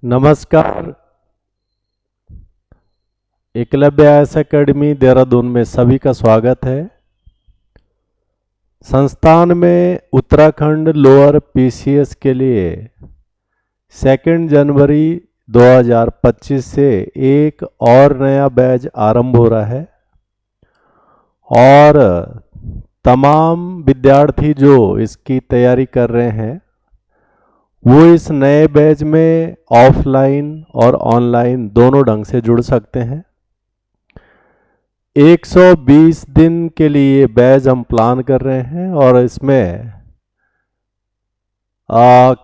नमस्कार। Eklavya IAS academy Dehradun में सभी का स्वागत है। संस्थान में उत्तराखंड लोअर पीसीएस के लिए 2 जनवरी 2025 से एक और नया बैच आरंभ हो रहा है और तमाम विद्यार्थी जो इसकी तैयारी कर रहे हैं वो इस नए बैच में ऑफलाइन और ऑनलाइन दोनों ढंग से जुड़ सकते हैं। 120 दिन के लिए बैच हम प्लान कर रहे हैं और इसमें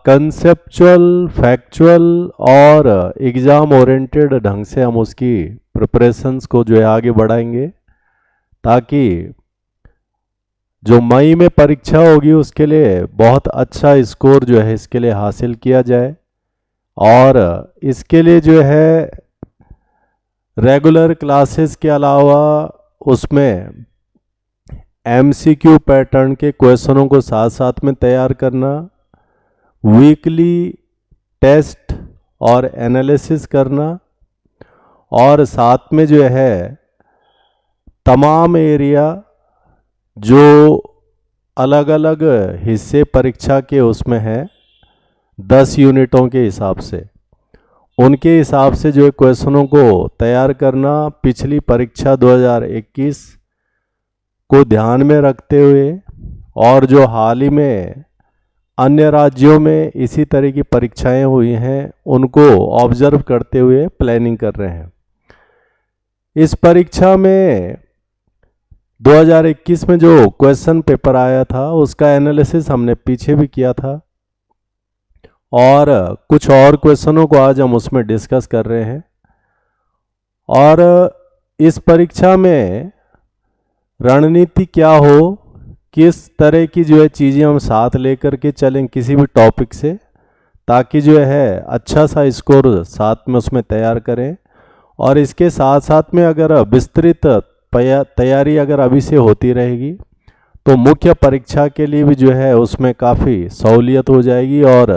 कंसेप्चुअल, फैक्चुअल और एग्ज़ाम ओरिएंटेड ढंग से हम उसकी प्रिपरेशंस को जो है आगे बढ़ाएंगे ताकि जो मई में परीक्षा होगी उसके लिए बहुत अच्छा स्कोर जो है इसके लिए हासिल किया जाए। और इसके लिए जो है रेगुलर क्लासेस के अलावा उसमें एमसीक्यू पैटर्न के क्वेश्चनों को साथ साथ में तैयार करना, वीकली टेस्ट और एनालिसिस करना और साथ में जो है तमाम एरिया जो अलग अलग हिस्से परीक्षा के उसमें है 10 यूनिटों के हिसाब से, उनके हिसाब से जो क्वेश्चनों को तैयार करना पिछली परीक्षा 2021 को ध्यान में रखते हुए और जो हाल ही में अन्य राज्यों में इसी तरह की परीक्षाएं हुई हैं उनको ऑब्जर्व करते हुए प्लानिंग कर रहे हैं। इस परीक्षा में 2021 में जो क्वेश्चन पेपर आया था उसका एनालिसिस हमने पीछे भी किया था और कुछ और क्वेश्चनों को आज हम उसमें डिस्कस कर रहे हैं। और इस परीक्षा में रणनीति क्या हो, किस तरह की जो है चीज़ें हम साथ लेकर के चलें किसी भी टॉपिक से, ताकि जो है अच्छा सा स्कोर साथ में उसमें तैयार करें। और इसके साथ साथ में अगर विस्तृत तैयारी अगर अभी से होती रहेगी तो मुख्य परीक्षा के लिए भी जो है उसमें काफ़ी सहूलियत हो जाएगी और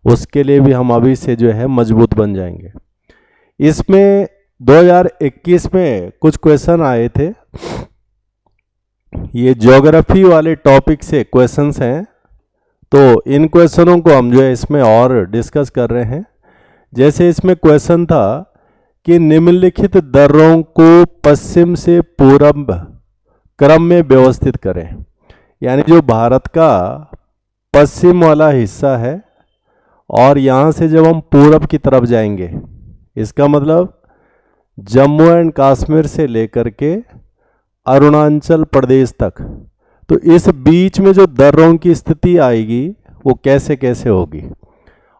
उसके लिए भी हम अभी से जो है मजबूत बन जाएंगे। इसमें 2021 में कुछ क्वेश्चन आए थे, ये ज्योग्राफी वाले टॉपिक से क्वेश्चंस हैं, तो इन क्वेश्चनों को हम जो है इसमें और डिस्कस कर रहे हैं। जैसे इसमें क्वेश्चन था कि निम्नलिखित दर्रों को पश्चिम से पूरब क्रम में व्यवस्थित करें। यानी जो भारत का पश्चिम वाला हिस्सा है और यहाँ से जब हम पूरब की तरफ जाएंगे, इसका मतलब जम्मू एंड कश्मीर से लेकर के अरुणाचल प्रदेश तक, तो इस बीच में जो दर्रों की स्थिति आएगी वो कैसे कैसे होगी।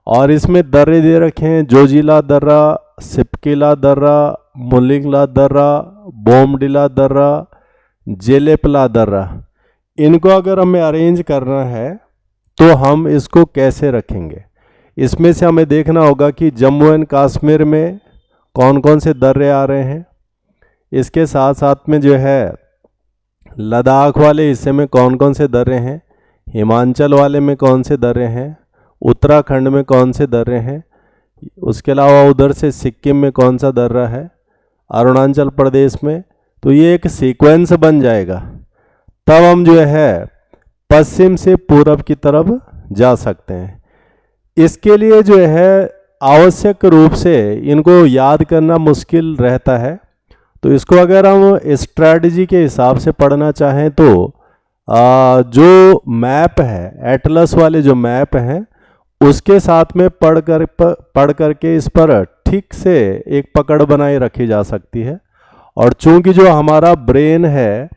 और इसमें दर्रे दे रखे हैं, जोजिला दर्रा, सिपकिला दर्रा, मुलिंगला दर्रा, बोमडिला दर्रा, जेलेपला दर्रा। इनको अगर हमें अरेंज करना है तो हम इसको कैसे रखेंगे। इसमें से हमें देखना होगा कि जम्मू एंड कश्मीर में कौन कौन से दर्रे आ रहे हैं, इसके साथ साथ में जो है लद्दाख वाले हिस्से में कौन कौन से दर्रे हैं, हिमाचल वाले में कौन से दर्रे हैं, उत्तराखंड में कौन से दर्रे हैं, उसके अलावा उधर से सिक्किम में कौन सा दर्रा है, अरुणाचल प्रदेश में। तो ये एक सीक्वेंस बन जाएगा, तब हम जो है पश्चिम से पूरब की तरफ जा सकते हैं। इसके लिए जो है आवश्यक रूप से इनको याद करना मुश्किल रहता है, तो इसको अगर हम स्ट्रैटेजी के हिसाब से पढ़ना चाहें तो जो मैप है, एटलस वाले जो मैप हैं उसके साथ में पढ़ करके इस पर ठीक से एक पकड़ बनाए रखी जा सकती है। और चूंकि जो हमारा ब्रेन है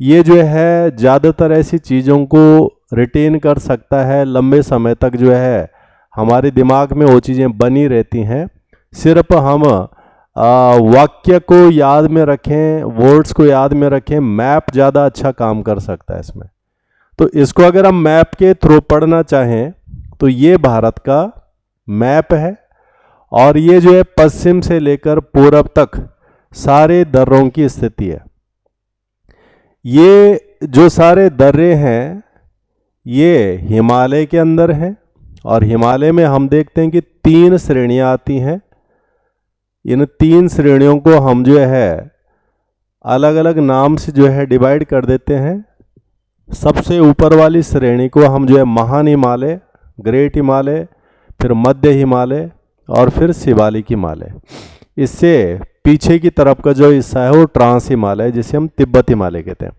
ये जो है ज़्यादातर ऐसी चीज़ों को रिटेन कर सकता है, लंबे समय तक जो है हमारे दिमाग में वो चीज़ें बनी रहती हैं। सिर्फ हम वाक्य को याद में रखें, वर्ड्स को याद में रखें, मैप ज़्यादा अच्छा काम कर सकता है इसमें। तो इसको अगर हम मैप के थ्रू पढ़ना चाहें तो ये भारत का मैप है और ये जो है पश्चिम से लेकर पूरब तक सारे दर्रों की स्थिति है। ये जो सारे दर्रे हैं ये हिमालय के अंदर हैं और हिमालय में हम देखते हैं कि 3 श्रेणियां आती हैं। इन 3 श्रेणियों को हम जो है अलग अलग नाम से जो है डिवाइड कर देते हैं। सबसे ऊपर वाली श्रेणी को हम जो है महान हिमालय, ग्रेट हिमालय, फिर मध्य हिमालय और फिर शिवालिक हिमालय। इससे पीछे की तरफ का जो हिस्सा है वो ट्रांस हिमालय, जिसे हम तिब्बत हिमालय कहते हैं।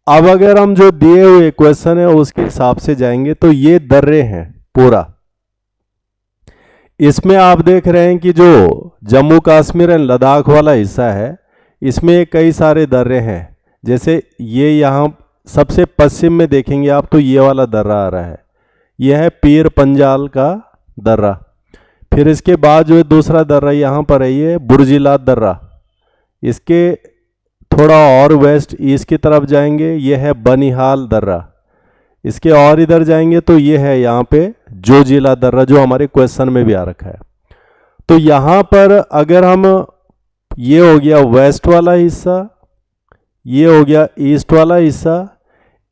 अब अगर हम जो दिए हुए क्वेश्चन है उसके हिसाब से जाएंगे तो ये दर्रे हैं पूरा। इसमें आप देख रहे हैं कि जो जम्मू कश्मीर एंड लद्दाख वाला हिस्सा है इसमें कई सारे दर्रे हैं। जैसे ये यहाँ सबसे पश्चिम में देखेंगे आप तो ये वाला दर्रा आ रहा है, यह है पीर पंजाल का दर्रा। फिर इसके बाद जो है दूसरा दर्रा यहाँ पर है, ये बुर्जिला दर्रा। इसके थोड़ा और वेस्ट ईस्ट की तरफ जाएंगे, ये है बनिहाल दर्रा। इसके और इधर जाएंगे तो ये है यहाँ पे जोजिला दर्रा, जो हमारे क्वेश्चन में भी आ रखा है। तो यहाँ पर अगर हम, ये हो गया वेस्ट वाला हिस्सा, ये हो गया ईस्ट वाला हिस्सा,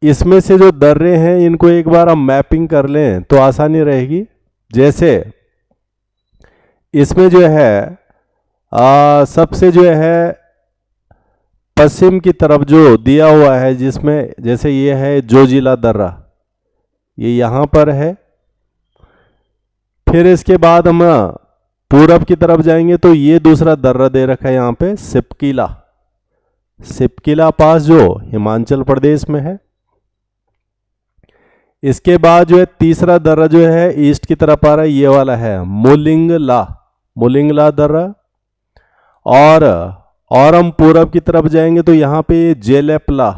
इसमें से जो दर्रे हैं इनको एक बार हम मैपिंग कर लें तो आसानी रहेगी। जैसे इसमें जो है सबसे जो है पश्चिम की तरफ जो दिया हुआ है, जिसमें जैसे ये है जोजिला दर्रा, ये यहाँ पर है। फिर इसके बाद हम पूरब की तरफ जाएंगे तो ये दूसरा दर्रा दे रखा है यहाँ पे, सिपकिला। सिपकिला पास जो हिमाचल प्रदेश में है। इसके बाद जो है तीसरा दर्रा जो है ईस्ट की तरफ आ रहा है, ये वाला है मुलिंगला, मुलिंगला दर्रा। और हम पूरब की तरफ जाएंगे तो यहाँ पे ये जेलेपला,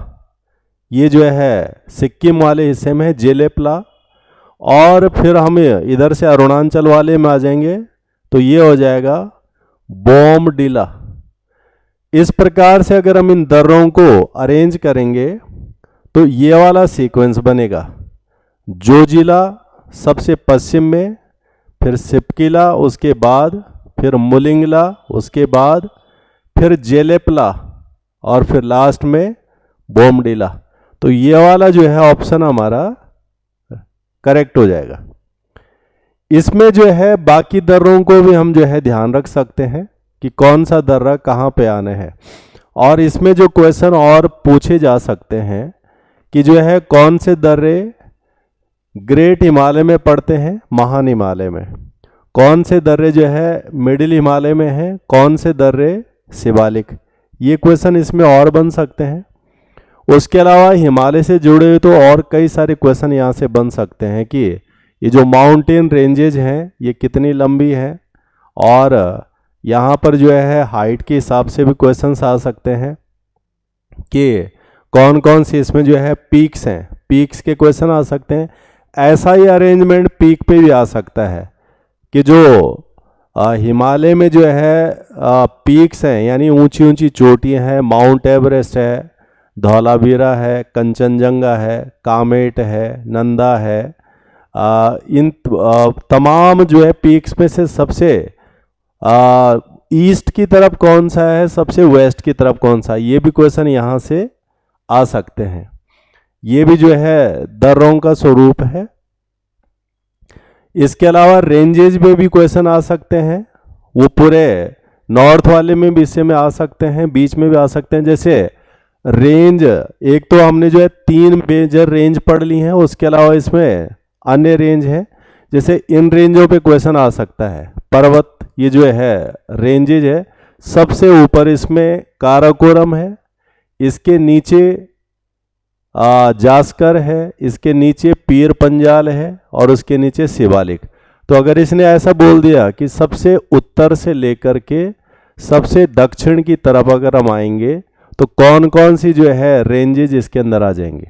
ये जो है सिक्किम वाले हिस्से में है जेलेपला। और फिर हम इधर से अरुणाचल वाले में आ जाएंगे तो ये हो जाएगा बोमडिला। इस प्रकार से अगर हम इन दर्रों को अरेंज करेंगे तो ये वाला सीक्वेंस बनेगा। जोजिला सबसे पश्चिम में, फिर सिपकिला उसके बाद, फिर मुलिंगला उसके बाद, फिर जेलेपला और फिर लास्ट में बोमडिला। तो ये वाला जो है ऑप्शन हमारा करेक्ट हो जाएगा। इसमें जो है बाकी दर्रों को भी हम जो है ध्यान रख सकते हैं कि कौन सा दर्रा कहाँ पे आना है। और इसमें जो क्वेश्चन और पूछे जा सकते हैं कि जो है कौन से दर्रे ग्रेट हिमालय में पड़ते हैं, महान हिमालय में, कौन से दर्रे जो है मिडिल हिमालय में है, कौन से दर्रे शिवालिक। ये क्वेश्चन इसमें और बन सकते हैं। उसके अलावा हिमालय से जुड़े हुए तो और कई सारे क्वेश्चन यहाँ से बन सकते हैं कि ये जो माउंटेन रेंजेज हैं ये कितनी लंबी है, और यहाँ पर जो है हाइट के हिसाब से भी क्वेश्चंस आ सकते हैं कि कौन कौन सी इसमें जो है पीक्स हैं, पीक्स के क्वेश्चन आ सकते हैं। ऐसा ही अरेंजमेंट पीक पे भी आ सकता है कि जो हिमालय में जो है पीक्स हैं यानी ऊंची ऊंची चोटियाँ हैं, माउंट एवरेस्ट है, धौलावीरा है, कंचनजंगा है, कामेट है, नंदा है, इन तमाम जो है पीक्स में से सबसे ईस्ट की तरफ कौन सा है, सबसे वेस्ट की तरफ कौन सा, ये भी क्वेश्चन यहाँ से आ सकते हैं। ये भी जो है दर्रों का स्वरूप है। इसके अलावा रेंजेज में भी क्वेश्चन आ सकते हैं, वो पूरे नॉर्थ वाले में भी इससे में आ सकते हैं, बीच में भी आ सकते हैं। जैसे रेंज एक तो हमने जो है 3 मेजर रेंज पढ़ ली हैं, उसके अलावा इसमें अन्य रेंज है। जैसे इन रेंजों पे क्वेश्चन आ सकता है। पर्वत ये जो है रेंजेज है, सबसे ऊपर इसमें काराकोरम है, इसके नीचे जास्कर है, इसके नीचे पीर पंजाल है और उसके नीचे शिवालिक। तो अगर इसने ऐसा बोल दिया कि सबसे उत्तर से लेकर के सबसे दक्षिण की तरफ अगर हम आएंगे तो कौन कौन सी जो है रेंजेज इसके अंदर आ जाएंगे,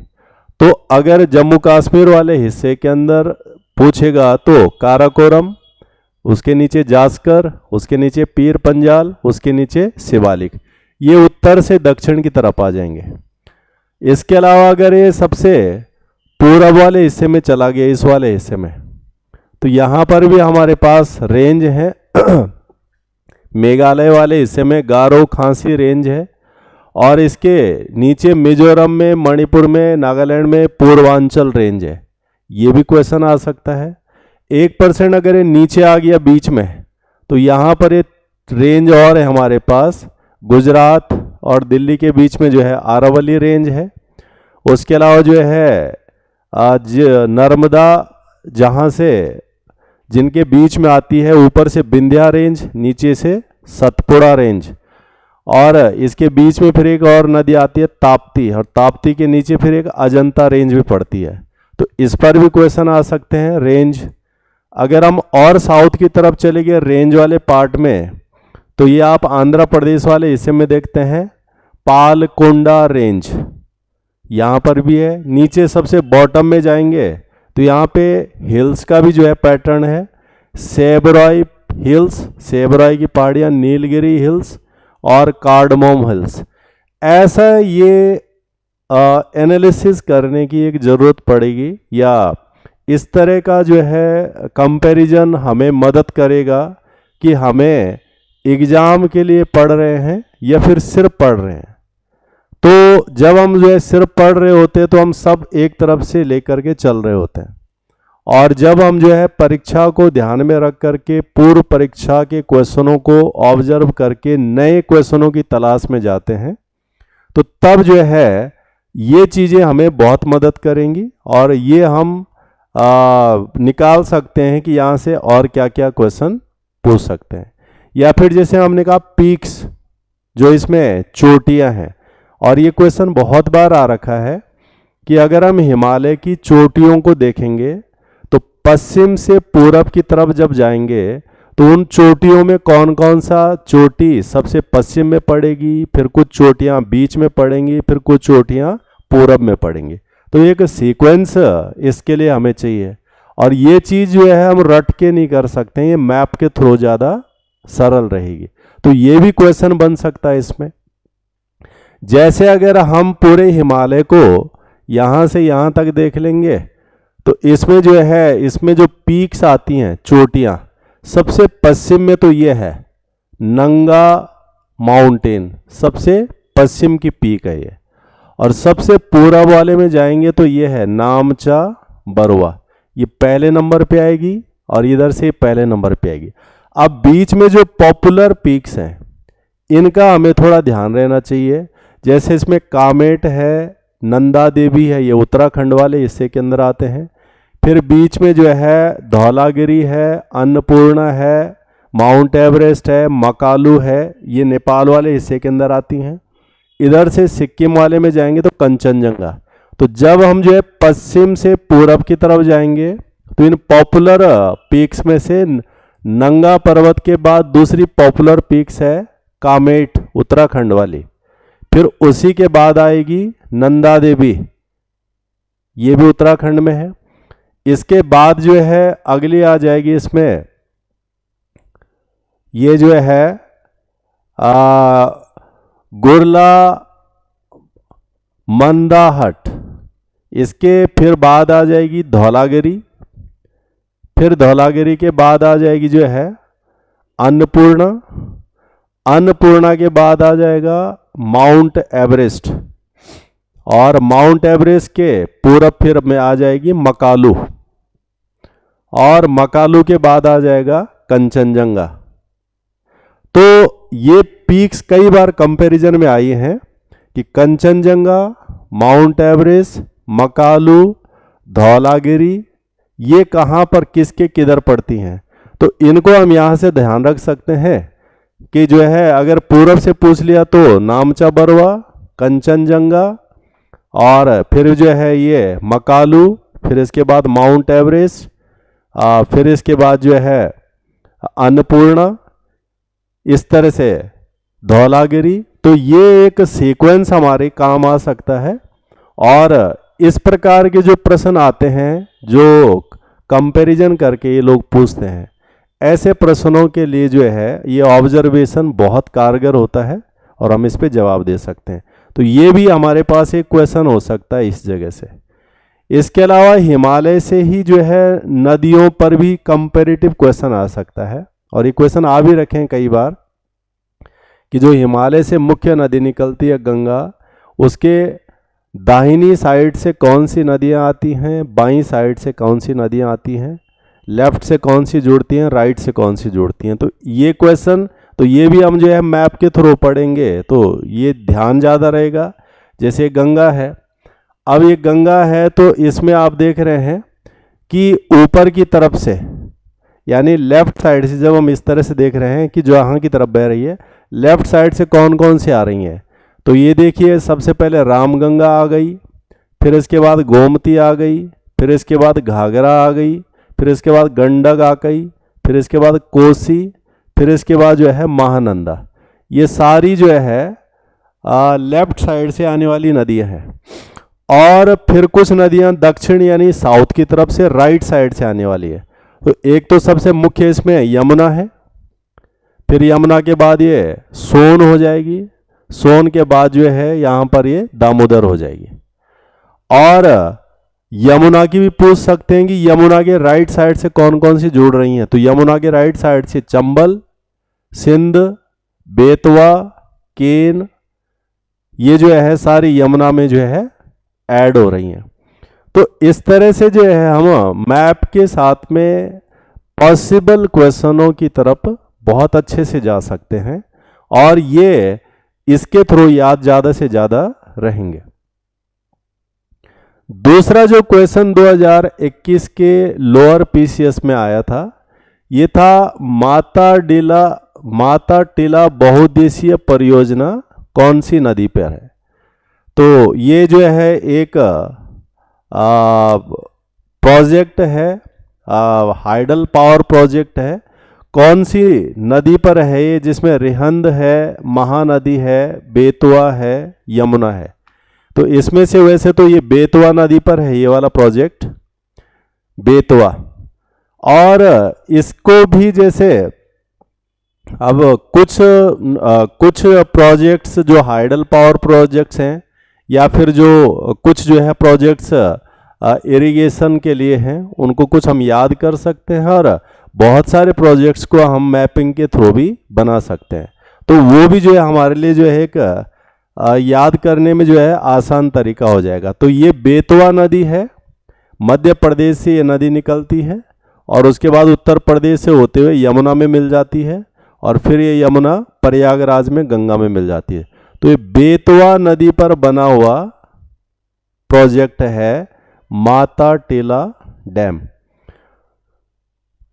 तो अगर जम्मू कश्मीर वाले हिस्से के अंदर पूछेगा तो काराकोरम, उसके नीचे जास्कर, उसके नीचे पीर पंजाल, उसके नीचे शिवालिक, ये उत्तर से दक्षिण की तरफ आ जाएंगे। इसके अलावा अगर ये सबसे पूरब वाले हिस्से में चला गया, इस वाले हिस्से में, तो यहाँ पर भी हमारे पास रेंज है। मेघालय वाले हिस्से में गारो खासी रेंज है, और इसके नीचे मिजोरम में, मणिपुर में, नागालैंड में पूर्वांचल रेंज है। ये भी क्वेश्चन आ सकता है। 1% अगर ये नीचे आ गया बीच में, तो यहाँ पर एक रेंज और है हमारे पास, गुजरात और दिल्ली के बीच में जो है आरावली रेंज है। उसके अलावा जो है आज नर्मदा, जहाँ से जिनके बीच में आती है, ऊपर से विंध्या रेंज, नीचे से सतपुड़ा रेंज, और इसके बीच में फिर एक और नदी आती है ताप्ती, और ताप्ती के नीचे फिर एक अजंता रेंज भी पड़ती है। तो इस पर भी क्वेश्चन आ सकते हैं रेंज। अगर हम और साउथ की तरफ चले गए रेंज वाले पार्ट में, तो ये आप आंध्र प्रदेश वाले हिस्से में देखते हैं पालकोंडा रेंज, यहाँ पर भी है। नीचे सबसे बॉटम में जाएंगे तो यहाँ पे हिल्स का भी जो है पैटर्न है, सेबरॉय हिल्स, सेबरॉय की पहाड़ियाँ, नीलगिरी हिल्स और कार्डमोम हिल्स। ऐसा ये एनालिसिस करने की एक ज़रूरत पड़ेगी, या इस तरह का जो है कंपैरिजन हमें मदद करेगा कि हमें एग्ज़ाम के लिए पढ़ रहे हैं या फिर सिर्फ पढ़ रहे हैं। तो जब हम जो है सिर्फ पढ़ रहे होते हैं तो हम सब एक तरफ से लेकर के चल रहे होते हैं, और जब हम जो है परीक्षा को ध्यान में रख करके पूर्व परीक्षा के क्वेश्चनों को ऑब्जर्व करके नए क्वेश्चनों की तलाश में जाते हैं, तो तब जो है ये चीज़ें हमें बहुत मदद करेंगी, और ये हम निकाल सकते हैं कि यहाँ से और क्या क्या क्वेश्चन पूछ सकते हैं। या फिर जैसे हमने कहा पीक्स, जो इसमें चोटियाँ हैं, और ये क्वेश्चन बहुत बार आ रखा है कि अगर हम हिमालय की चोटियों को देखेंगे तो पश्चिम से पूरब की तरफ जब जाएंगे तो उन चोटियों में कौन कौन सा चोटी सबसे पश्चिम में पड़ेगी, फिर कुछ चोटियाँ बीच में पड़ेंगी, फिर कुछ चोटियाँ पूरब में पड़ेंगी। तो एक सीक्वेंस इसके लिए हमें चाहिए, और ये चीज़ जो है हम रट के नहीं कर सकते हैं, ये मैप के थ्रू ज़्यादा सरल रहेगी। तो ये भी क्वेश्चन बन सकता है इसमें। जैसे अगर हम पूरे हिमालय को यहाँ से यहाँ तक देख लेंगे तो इसमें जो है, इसमें जो पीक्स आती हैं, चोटियाँ, सबसे पश्चिम में तो ये है नंगा माउंटेन, सबसे पश्चिम की पीक है ये, और सबसे पूरब वाले में जाएंगे तो ये है नामचा बरुआ, ये पहले नंबर पे आएगी, और इधर से पहले नंबर पे आएगी। अब बीच में जो पॉपुलर पीक्स हैं इनका हमें थोड़ा ध्यान रहना चाहिए। जैसे इसमें कामेट है, नंदा देवी है, ये उत्तराखंड वाले हिस्से के अंदर आते हैं। फिर बीच में जो है धौलागिरी है, अन्नपूर्णा है, माउंट एवरेस्ट है, मकालू है, ये नेपाल वाले हिस्से के अंदर आती हैं। इधर से सिक्किम वाले में जाएंगे तो कंचनजंगा। तो जब हम जो है पश्चिम से पूरब की तरफ जाएंगे तो इन पॉपुलर पीक्स में से नंगा पर्वत के बाद दूसरी पॉपुलर पीक्स है कामेट, उत्तराखंड वाली। फिर उसी के बाद आएगी नंदा देवी, ये भी उत्तराखंड में है। इसके बाद जो है अगली आ जाएगी इसमें, ये जो है गुरला मंदाहट। इसके फिर बाद आ जाएगी धौलागिरी, फिर धौलागिरी के बाद आ जाएगी जो है अन्नपूर्णा, अन्नपूर्णा के बाद आ जाएगा माउंट एवरेस्ट, और माउंट एवरेस्ट के पूरब फिर में आ जाएगी मकालू, और मकालू के बाद आ जाएगा कंचनजंगा। तो ये पीक्स कई बार कंपैरिजन में आई हैं कि कंचनजंगा, माउंट एवरेस्ट, मकालू, धौलागिरी, ये कहाँ पर किसके किधर पड़ती हैं। तो इनको हम यहाँ से ध्यान रख सकते हैं कि जो है अगर पूरब से पूछ लिया तो नामचा बरुआ, कंचनजंगा, और फिर जो है ये मकालू, फिर इसके बाद माउंट एवरेस्ट, फिर इसके बाद जो है अन्नपूर्णा, इस तरह से धौलागिरी। तो ये एक सीक्वेंस हमारे काम आ सकता है। और इस प्रकार के जो प्रश्न आते हैं जो कंपैरिजन करके ये लोग पूछते हैं, ऐसे प्रश्नों के लिए जो है ये ऑब्जर्वेशन बहुत कारगर होता है और हम इस पे जवाब दे सकते हैं। तो ये भी हमारे पास एक क्वेश्चन हो सकता है इस जगह से। इसके अलावा हिमालय से ही जो है नदियों पर भी कंपैरेटिव क्वेश्चन आ सकता है, और ये क्वेश्चन आ भी रखे हैं कई बार कि जो हिमालय से मुख्य नदी निकलती है गंगा, उसके दाहिनी साइड से कौन सी नदियाँ आती हैं, बाईं साइड से कौन सी नदियाँ आती हैं। लेफ्ट से कौन सी जुड़ती हैं, राइट से कौन सी जुड़ती हैं। तो ये क्वेश्चन, तो ये भी हम जो है मैप के थ्रू पढ़ेंगे, तो ये ध्यान ज़्यादा रहेगा। जैसे गंगा है, अब ये गंगा है तो इसमें आप देख रहे हैं कि ऊपर की तरफ से, यानी लेफ्ट साइड से, जब हम इस तरह से देख रहे हैं कि जो यहाँ की तरफ बह रही है, लेफ्ट साइड से कौन कौन सी आ रही हैं। तो ये देखिए, सबसे पहले रामगंगा आ गई, फिर इसके बाद गोमती आ गई, फिर इसके बाद घाघरा आ गई, फिर इसके बाद गंडक आ गई, फिर इसके बाद कोसी, फिर इसके बाद जो है महानंदा। ये सारी जो है लेफ्ट साइड से आने वाली नदियां हैं। और फिर कुछ नदियां दक्षिण यानी साउथ की तरफ से राइट साइड से आने वाली है। तो एक तो सबसे मुख्य इसमें यमुना है, फिर यमुना के बाद ये सोन हो जाएगी, सोन के बाद जो है यहाँ पर ये दामोदर हो जाएगी। और यमुना की भी पूछ सकते हैं कि यमुना के राइट साइड से कौन कौन सी जुड़ रही हैं। तो यमुना के राइट साइड से चंबल, सिंध, बेतवा, केन, ये जो है सारी यमुना में जो है ऐड हो रही हैं। तो इस तरह से जो है हम मैप के साथ में पॉसिबल क्वेश्चनों की तरफ बहुत अच्छे से जा सकते हैं, और ये इसके थ्रू याद ज़्यादा से ज़्यादा रहेंगे। दूसरा जो क्वेश्चन 2021 के लोअर पीसीएस में आया था, ये था माता टीला बहुउद्देशीय परियोजना कौन सी नदी पर है। तो ये जो है एक प्रोजेक्ट है, हाइडल पावर प्रोजेक्ट है। कौन सी नदी पर है ये, जिसमें रिहंद है, महानदी है, बेतवा है, यमुना है। तो इसमें से वैसे तो ये बेतवा नदी पर है ये वाला प्रोजेक्ट, बेतवा। और इसको भी जैसे अब कुछ प्रोजेक्ट्स जो हाइडल पावर प्रोजेक्ट्स हैं, या फिर जो कुछ जो है प्रोजेक्ट्स इरिगेशन के लिए हैं, उनको कुछ हम याद कर सकते हैं, और बहुत सारे प्रोजेक्ट्स को हम मैपिंग के थ्रू भी बना सकते हैं। तो वो भी जो है हमारे लिए जो है एक याद करने में जो है आसान तरीका हो जाएगा। तो ये बेतवा नदी है, मध्य प्रदेश से ये नदी निकलती है, और उसके बाद उत्तर प्रदेश से होते हुए यमुना में मिल जाती है, और फिर ये यमुना प्रयागराज में गंगा में मिल जाती है। तो ये बेतवा नदी पर बना हुआ प्रोजेक्ट है माता टीला डैम।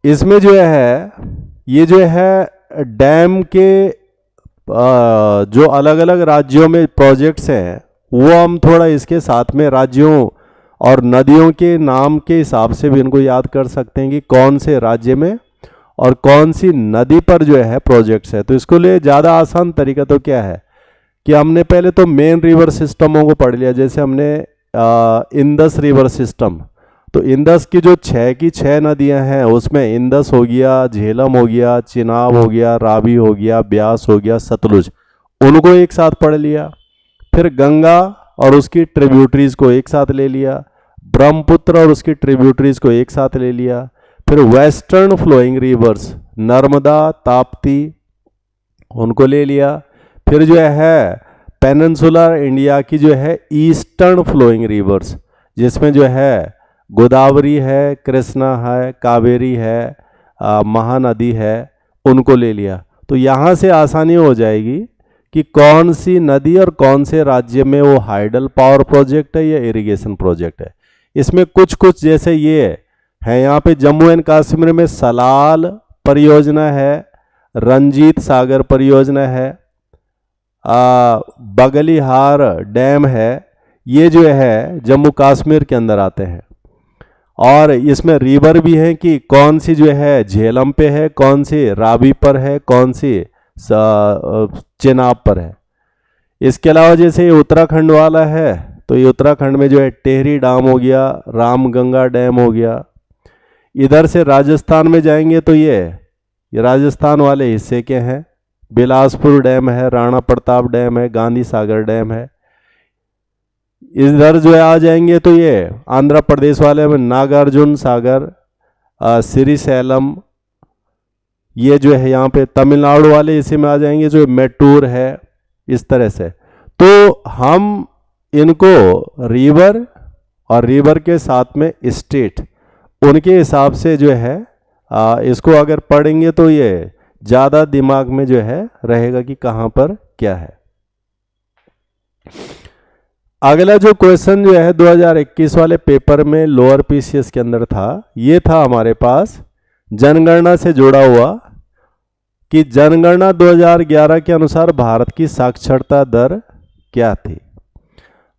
इसमें जो है ये जो है डैम के जो अलग अलग राज्यों में प्रोजेक्ट्स हैं, वो हम थोड़ा इसके साथ में राज्यों और नदियों के नाम के हिसाब से भी इनको याद कर सकते हैं कि कौन से राज्य में और कौन सी नदी पर जो है प्रोजेक्ट्स है। तो इसको लिए ज़्यादा आसान तरीका तो क्या है कि हमने पहले तो मेन रिवर सिस्टमों को पढ़ लिया। जैसे हमने इंदस रिवर सिस्टम, तो इंदस की जो 6 की 6 नदियां हैं, उसमें इंदस हो गया, झेलम हो गया, चिनाब हो गया, रावी हो गया, ब्यास हो गया, सतलुज, उनको एक साथ पढ़ लिया। फिर गंगा और उसकी ट्रिब्यूटरीज को एक साथ ले लिया, ब्रह्मपुत्र और उसकी ट्रिब्यूटरीज को एक साथ ले लिया। फिर western flowing rivers, Narmada, Tapti, उनको ले लिया। फिर जो है पेनिनसुलर इंडिया की जो है ईस्टर्न फ्लोइंग रिवर्स, जिसमें जो है गोदावरी है, कृष्णा है, कावेरी है, महानदी है, उनको ले लिया। तो यहाँ से आसानी हो जाएगी कि कौन सी नदी और कौन से राज्य में वो हाइडल पावर प्रोजेक्ट है या इरिगेशन प्रोजेक्ट है। इसमें कुछ कुछ जैसे ये है, यहाँ पे जम्मू एंड कश्मीर में सलाल परियोजना है, रंजीत सागर परियोजना है, बगलिहार डैम है, ये जो है जम्मू कश्मीर के अंदर आते हैं। और इसमें रिवर भी है कि कौन सी जो है झेलम पे है, कौन सी रावी पर है, कौन सी चेनाब पर है। इसके अलावा जैसे ये उत्तराखंड वाला है, तो ये उत्तराखंड में जो है टेहरी डैम हो गया, रामगंगा डैम हो गया। इधर से राजस्थान में जाएंगे तो ये राजस्थान वाले हिस्से के हैं, बिलासपुर डैम है, राणा प्रताप डैम है, गांधी सागर डैम है। इधर जो है आ जाएंगे तो ये आंध्र प्रदेश वाले में नागार्जुन सागर, श्रीशैलम, ये जो है यहाँ पे तमिलनाडु वाले इसी में आ जाएंगे, जो मेट्टूर है, इस तरह से। तो हम इनको रिवर और रिवर के साथ में स्टेट, उनके हिसाब से जो है इसको अगर पढ़ेंगे तो ये ज़्यादा दिमाग में जो है रहेगा कि कहाँ पर क्या है। अगला जो क्वेश्चन जो है 2021 वाले पेपर में लोअर पीसीएस के अंदर था, ये था हमारे पास जनगणना से जुड़ा हुआ कि जनगणना 2011 के अनुसार भारत की साक्षरता दर क्या थी।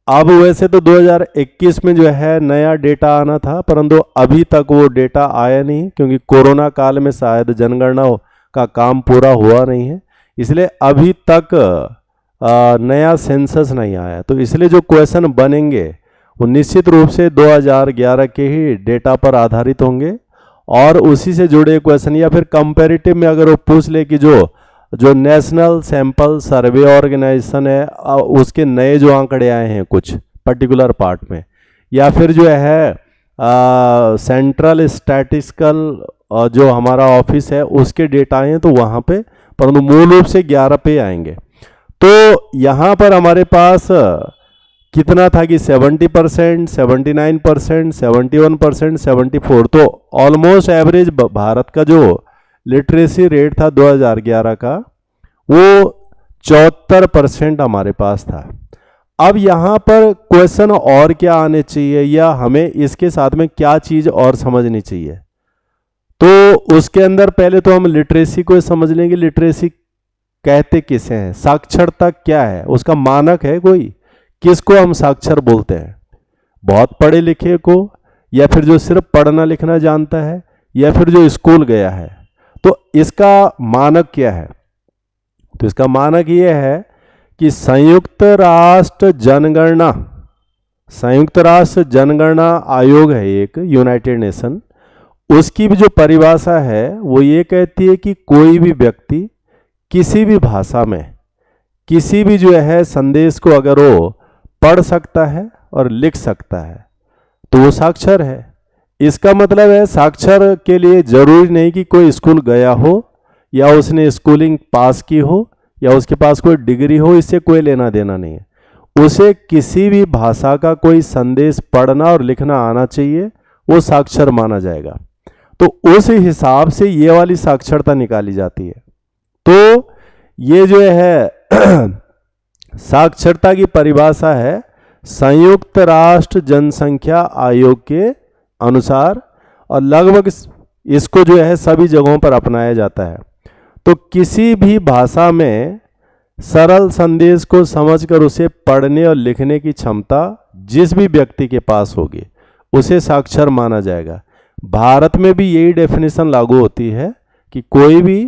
अब वैसे तो 2021 में जो है नया डेटा आना था, परंतु अभी तक वो डेटा आया नहीं, क्योंकि कोरोना काल में शायद जनगणना का काम पूरा हुआ नहीं है, इसलिए अभी तक नया सेंसस नहीं आया। तो इसलिए जो क्वेश्चन बनेंगे वो निश्चित रूप से 2011 के ही डेटा पर आधारित होंगे, और उसी से जुड़े क्वेश्चन, या फिर कंपैरेटिव में अगर वो पूछ ले कि जो नेशनल सैंपल सर्वे ऑर्गेनाइजेशन है उसके नए जो आंकड़े आए हैं कुछ पर्टिकुलर पार्ट में, या फिर जो है सेंट्रल स्टैटिस्टिकल जो हमारा ऑफिस है उसके डेटा आए हैं, तो वहाँ पे, परंतु मूल रूप से 11 पे आएंगे। तो यहाँ पर हमारे पास कितना था कि 70%, 79%, 71%, 74, तो ऑलमोस्ट एवरेज भारत का जो लिटरेसी रेट था 2011 का वो 74% हमारे पास था। अब यहाँ पर क्वेश्चन और क्या आने चाहिए, या हमें इसके साथ में क्या चीज़ और समझनी चाहिए, तो उसके अंदर पहले तो हम लिटरेसी को समझ लेंगे। लिटरेसी कहते किसे हैं, साक्षरता क्या है, उसका मानक है कोई, किसको हम साक्षर बोलते हैं, बहुत पढ़े लिखे को, या फिर जो सिर्फ पढ़ना लिखना जानता है, या फिर जो स्कूल गया है। तो इसका मानक क्या है, तो इसका मानक ये है कि संयुक्त राष्ट्र जनगणना आयोग है एक, यूनाइटेड नेशन, उसकी भी जो परिभाषा है वो ये कहती है कि कोई भी व्यक्ति किसी भी भाषा में किसी भी जो है संदेश को अगर वो पढ़ सकता है और लिख सकता है तो वो साक्षर है। इसका मतलब है साक्षर के लिए जरूरी नहीं कि कोई स्कूल गया हो, या उसने स्कूलिंग पास की हो, या उसके पास कोई डिग्री हो, इससे कोई लेना देना नहीं है। उसे किसी भी भाषा का कोई संदेश पढ़ना और लिखना आना चाहिए, वो साक्षर माना जाएगा। तो उस हिसाब से ये वाली साक्षरता निकाली जाती है। तो ये जो है साक्षरता की परिभाषा है संयुक्त राष्ट्र जनसंख्या आयोग के अनुसार, और लगभग इसको जो है सभी जगहों पर अपनाया जाता है। तो किसी भी भाषा में सरल संदेश को समझकर उसे पढ़ने और लिखने की क्षमता जिस भी व्यक्ति के पास होगी उसे साक्षर माना जाएगा। भारत में भी यही डेफिनेशन लागू होती है कि कोई भी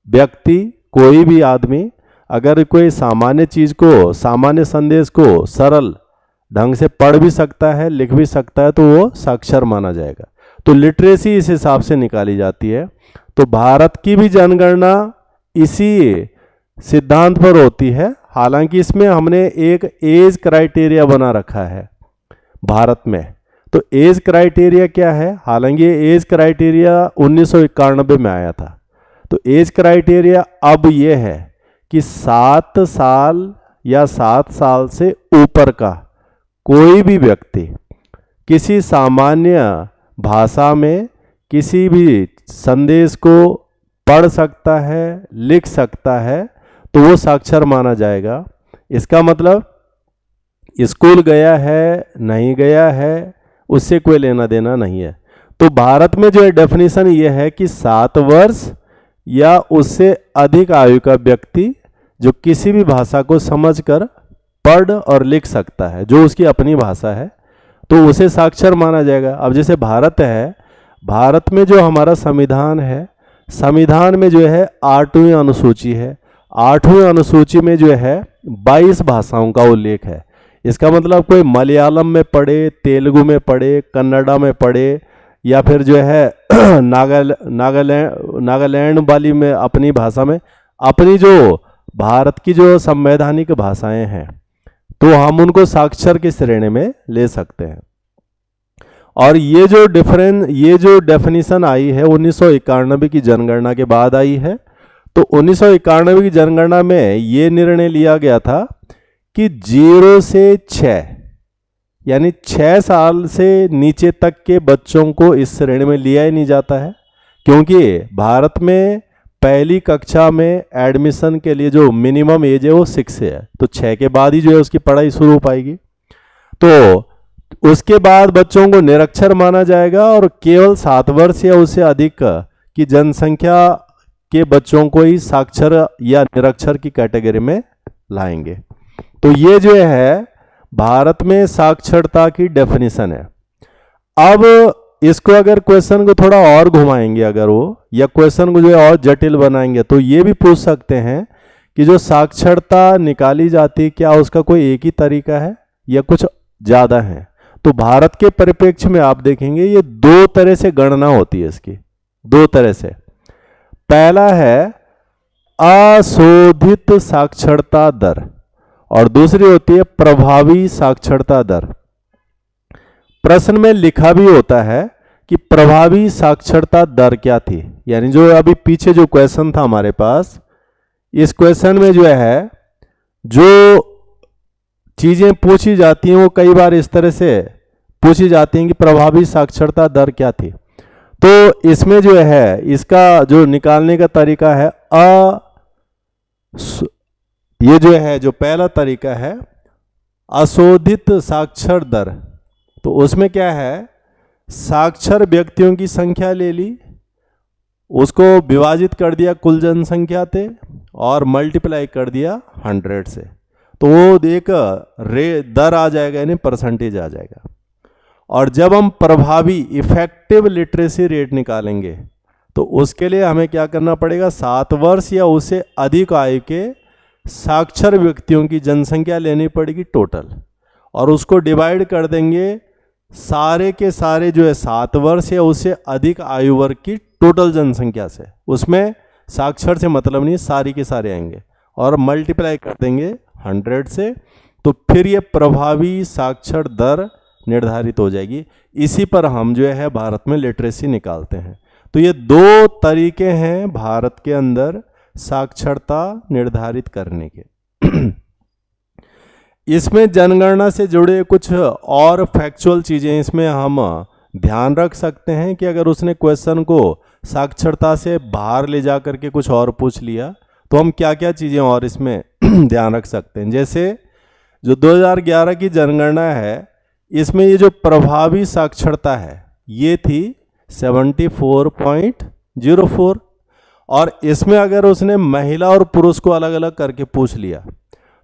व्यक्ति, कोई भी आदमी अगर कोई सामान्य चीज़ को, सामान्य संदेश को सरल ढंग से पढ़ भी सकता है, लिख भी सकता है, तो वो साक्षर माना जाएगा। तो लिटरेसी इस हिसाब से निकाली जाती है। तो भारत की भी जनगणना इसी सिद्धांत पर होती है। हालांकि इसमें हमने एक एज क्राइटेरिया बना रखा है भारत में। तो एज क्राइटेरिया क्या है, हालांकि ये एज क्राइटेरिया 1991 में आया था। तो एज क्राइटेरिया अब ये है कि 7 साल या 7 साल से ऊपर का कोई भी व्यक्ति किसी सामान्य भाषा में किसी भी संदेश को पढ़ सकता है, लिख सकता है, तो वो साक्षर माना जाएगा। इसका मतलब स्कूल गया है, नहीं गया है, उससे कोई लेना देना नहीं है। तो भारत में जो है डेफिनेशन ये है कि 7 वर्ष या उससे अधिक आयु का व्यक्ति जो किसी भी भाषा को समझकर पढ़ और लिख सकता है, जो उसकी अपनी भाषा है, तो उसे साक्षर माना जाएगा। अब जैसे भारत है, भारत में जो हमारा संविधान है, संविधान में जो है 8वीं अनुसूची है। 8वीं अनुसूची में जो है 22 भाषाओं का उल्लेख है। इसका मतलब कोई मलयालम में पढ़े, तेलुगु में पढ़े, कन्नड़ा में पढ़े, या फिर जो है नागालैंड वाली में अपनी भाषा में, अपनी जो भारत की जो संवैधानिक भाषाएं हैं, तो हम उनको साक्षर की श्रेणी में ले सकते हैं। और ये जो डेफिनेशन आई है 1991 की जनगणना के बाद आई है। तो 1991 की जनगणना में ये निर्णय लिया गया था कि 0 से 6 यानी 6 साल से नीचे तक के बच्चों को इस श्रेणी में लिया ही नहीं जाता है, क्योंकि भारत में पहली कक्षा में एडमिशन के लिए जो मिनिमम एज है वो 6 है, तो 6 के बाद ही जो है उसकी पढ़ाई शुरू हो पाएगी। तो उसके बाद बच्चों को निरक्षर माना जाएगा और केवल 7 वर्ष या उससे अधिक की जनसंख्या के बच्चों को ही साक्षर या निरक्षर की कैटेगरी में लाएंगे। तो ये जो है भारत में साक्षरता की डेफिनेशन है। अब इसको अगर क्वेश्चन को थोड़ा और घुमाएंगे अगर वो, या क्वेश्चन को जो है और जटिल बनाएंगे, तो ये भी पूछ सकते हैं कि जो साक्षरता निकाली जाती है क्या उसका कोई एक ही तरीका है या कुछ ज़्यादा है। तो भारत के परिप्रेक्ष्य में आप देखेंगे ये 2 तरह से गणना होती है इसकी, 2 तरह से। पहला है अशोधित साक्षरता दर और दूसरी होती है प्रभावी साक्षरता दर। प्रश्न में लिखा भी होता है कि प्रभावी साक्षरता दर क्या थी, यानी जो अभी पीछे जो क्वेश्चन था हमारे पास, इस क्वेश्चन में जो है जो चीजें पूछी जाती हैं वो कई बार इस तरह से पूछी जाती हैं कि प्रभावी साक्षरता दर क्या थी। तो इसमें जो है इसका जो निकालने का तरीका है ये जो है जो पहला तरीका है अशोधित साक्षर दर। तो उसमें क्या है, साक्षर व्यक्तियों की संख्या ले ली, उसको विभाजित कर दिया कुल जनसंख्या से और मल्टीप्लाई कर दिया 100 से, तो वो एक दर आ जाएगा, यानी परसेंटेज आ जाएगा। और जब हम प्रभावी इफेक्टिव लिटरेसी रेट निकालेंगे तो उसके लिए हमें क्या करना पड़ेगा, 7 वर्ष या उससे अधिक आयु के साक्षर व्यक्तियों की जनसंख्या लेनी पड़ेगी टोटल, और उसको डिवाइड कर देंगे सारे के सारे जो है 7 वर्ष या उससे अधिक आयु वर्ग की टोटल जनसंख्या से। उसमें साक्षर से मतलब नहीं, सारी के सारे आएंगे, और मल्टीप्लाई कर देंगे 100 से, तो फिर ये प्रभावी साक्षर दर निर्धारित हो जाएगी। इसी पर हम जो है भारत में लिटरेसी निकालते हैं। तो ये 2 तरीके हैं भारत के अंदर साक्षरता निर्धारित करने के। इसमें जनगणना से जुड़े कुछ और फैक्चुअल चीज़ें इसमें हम ध्यान रख सकते हैं कि अगर उसने क्वेश्चन को साक्षरता से बाहर ले जा करके कुछ और पूछ लिया तो हम क्या क्या चीज़ें और इसमें ध्यान रख सकते हैं। जैसे जो 2011 की जनगणना है, इसमें ये जो प्रभावी साक्षरता है ये थी 74.04, और इसमें अगर उसने महिला और पुरुष को अलग अलग करके पूछ लिया